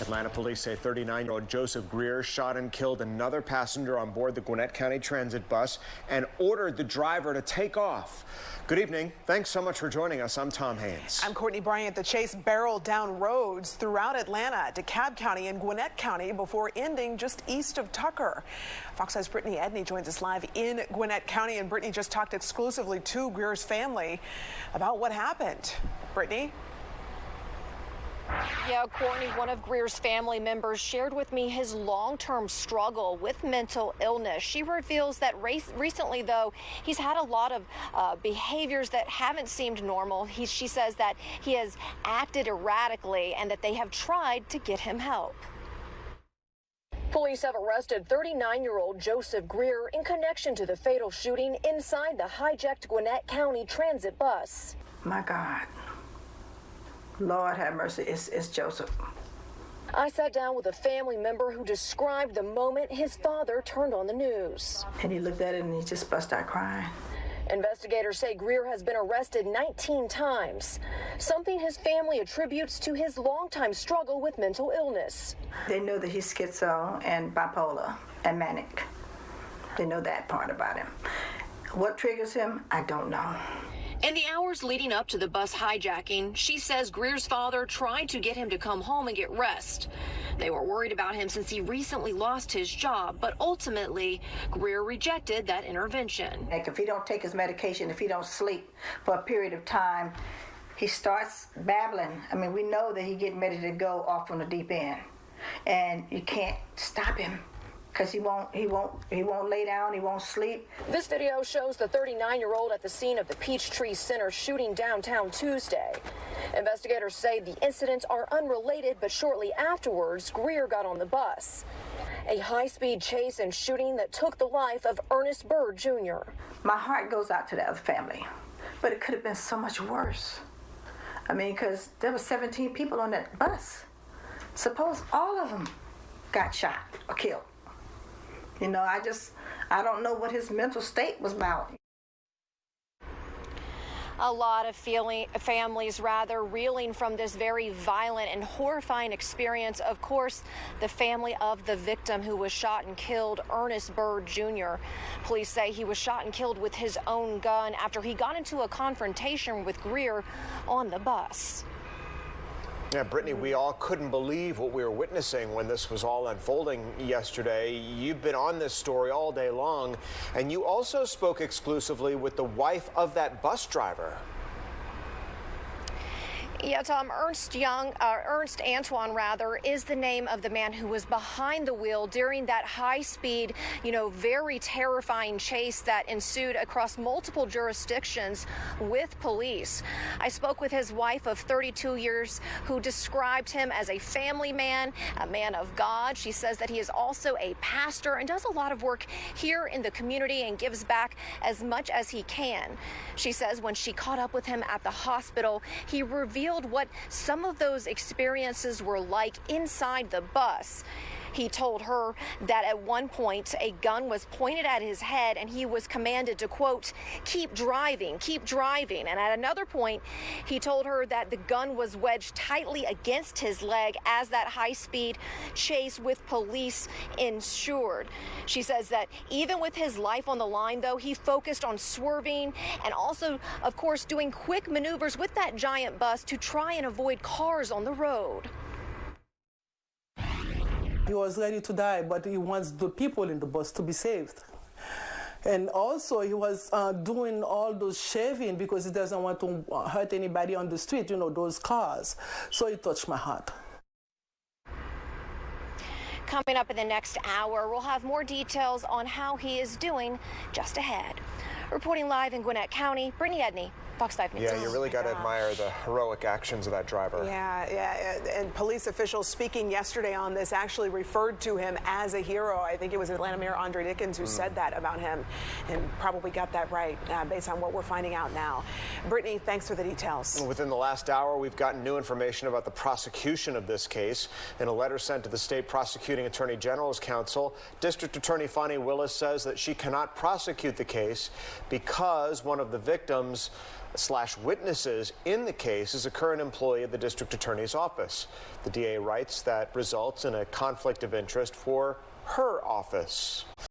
Atlanta police say 39-year-old Joseph Greer shot and killed another passenger on board the Gwinnett County transit bus and ordered the driver to take off. Good evening. Thanks so much for joining us. I'm Tom Haynes. I'm Courtney Bryant. The chase barreled down roads throughout Atlanta, DeKalb County and Gwinnett County before ending just east of Tucker. Fox 5's Brittany Edney joins us live in Gwinnett County, and Brittany just talked exclusively to Greer's family about what happened. Brittany? Yeah, Courtney, one of Greer's family members shared with me his long-term struggle with mental illness. She reveals that recently, though, he's had a lot of behaviors that haven't seemed normal. She says that he has acted erratically and that they have tried to get him help. Police have arrested 39-year-old Joseph Greer in connection to the fatal shooting inside the hijacked Gwinnett County transit bus. My God. Lord have mercy, it's Joseph. I sat down with a family member who described the moment his father turned on the news. And he looked at it and he just bust out crying. Investigators say Greer has been arrested 19 times, something his family attributes to his longtime struggle with mental illness. They know that he's schizo and bipolar and manic. They know that part about him. What triggers him, I don't know. In the hours leading up to the bus hijacking, she says Greer's father tried to get him to come home and get rest. They were worried about him since he recently lost his job, but ultimately, Greer rejected that intervention. Like if he don't take his medication, if he don't sleep for a period of time, he starts babbling. I mean, we know that he's getting ready to go off on the deep end, and you can't stop him. Because he won't lay down, he won't sleep. This video shows the 39-year-old at the scene of the Peachtree Center shooting downtown Tuesday. Investigators say the incidents are unrelated, but shortly afterwards, Greer got on the bus. A high-speed chase and shooting that took the life of Ernest Byrd Jr. My heart goes out to the other family, but it could have been so much worse. I mean, because there were 17 people on that bus. Suppose all of them got shot or killed. You know, I don't know what his mental state was about. A lot of families reeling from this very violent and horrifying experience. Of course, the family of the victim who was shot and killed, Ernest Byrd Jr. Police say he was shot and killed with his own gun after he got into a confrontation with Greer on the bus. Yeah, Brittany, we all couldn't believe what we were witnessing when this was all unfolding yesterday. You've been on this story all day long, and you also spoke exclusively with the wife of that bus driver. Yeah, Tom, Ernst Antoine, is the name of the man who was behind the wheel during that high-speed, very terrifying chase that ensued across multiple jurisdictions with police. I spoke with his wife of 32 years who described him as a family man, a man of God. She says that he is also a pastor and does a lot of work here in the community and gives back as much as he can. She says when she caught up with him at the hospital, he revealed what some of those experiences were like inside the bus. He told her that at one point a gun was pointed at his head and he was commanded to, quote, keep driving. And at another point, he told her that the gun was wedged tightly against his leg as that high-speed chase with police ensured. She says that even with his life on the line, though, he focused on swerving and also, of course, doing quick maneuvers with that giant bus to try and avoid cars on the road. He was ready to die, but he wants the people in the bus to be saved. And also, he was doing all those shaving because he doesn't want to hurt anybody on the street, those cars. So it touched my heart. Coming up in the next hour, we'll have more details on how he is doing just ahead. Reporting live in Gwinnett County, Brittany Edney, Fox 5 News. Yeah, you really got to admire the heroic actions of that driver. Yeah, and police officials speaking yesterday on this actually referred to him as a hero. I think it was Atlanta Mayor Andre Dickens who said that about him, and probably got that right based on what we're finding out now. Brittany, thanks for the details. Within the last hour, we've gotten new information about the prosecution of this case. In a letter sent to the state prosecuting attorney general's counsel, District Attorney Fani Willis says that she cannot prosecute the case because one of the victims slash witnesses in the case is a current employee of the district attorney's office. The DA writes that results in a conflict of interest for her office.